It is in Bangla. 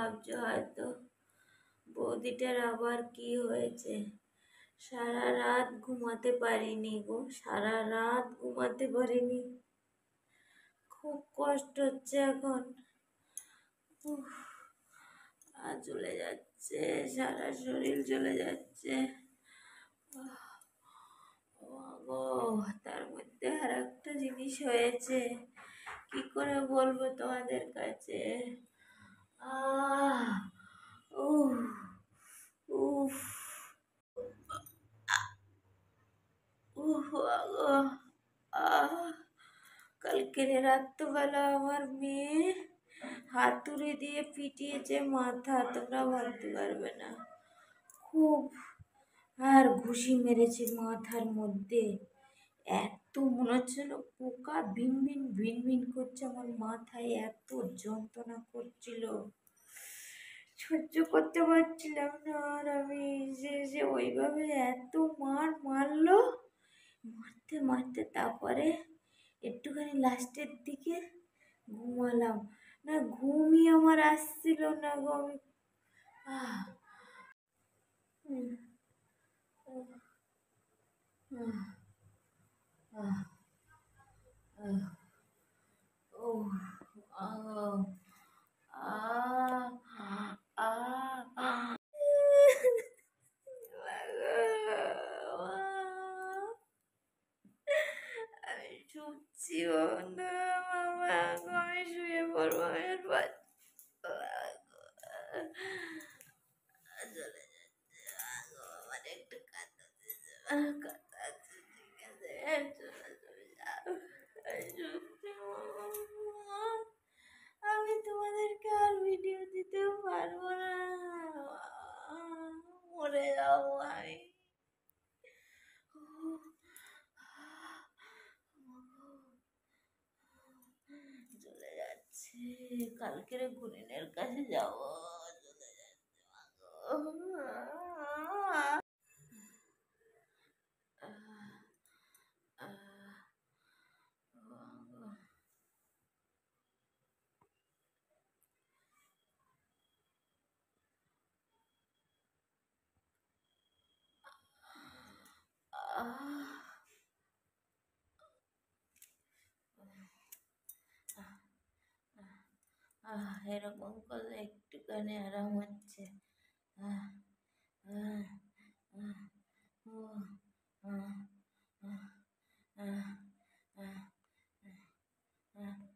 ভাবছো হয়তো বৌদিটার আবার কি হয়েছে। সারা রাত ঘুমাতে পারিনি গো, সারা রাত ঘুমাতে পারিনি, খুব কষ্ট হচ্ছে এখন। উফ, আর চলে যাচ্ছে, সারা শরীর চলে যাচ্ছে। ও গো, তার মধ্যে আর একটা জিনিস হয়েছে, কি করে বলবো তোমাদের কাছে। আহ উফ উফ উফ গো, আহ কালকে রাত্রবেলা আমার মেয়ে হাতুড়ি দিয়ে পিটিয়েছে মাথা, তোমরা ভাবতে পারবে না। খুব, আর ঘুষি মেরেছে মাথার মধ্যে, এত মনে হচ্ছে না পোকা ভিন ভিন ভিন ভিন করছে আমার মাথায়, এত যন্ত্রণা করছিল, সহ্য করতে পারছিলাম না। আর আমি যে ওইভাবে এত মারলো, মারতে মারতে তারপরে একটুখানি লাস্টের দিকে ঘুমালাম, না ঘুমই আমার আসছিল না গো। আমি আহ উম, উম, আহ আহ আহ ও আহ আহ আহ আমি শুচ্ছি বন্ধু, মামা আমি শুয়ে পড়বো, আমি আর চলে যাচ্ছে আমার একটু কাঁদা দিচ্ছে, কাঁদা আছে, ঠিক আছে চলে চলে যাও। আমি সত্যি মামা, আমি তোমাদেরকে আর ভিডিও দিতেও পারবো না, মরে যাবো আমি। চলে যাচ্ছে, কালকের গুনিনের কাছে যাবো, চলে যাচ্ছে মাগো। এরকম করলে একটুখানি আরাম হচ্ছে। আহ আহ আহ ও আহ আহ আহ আহ আহ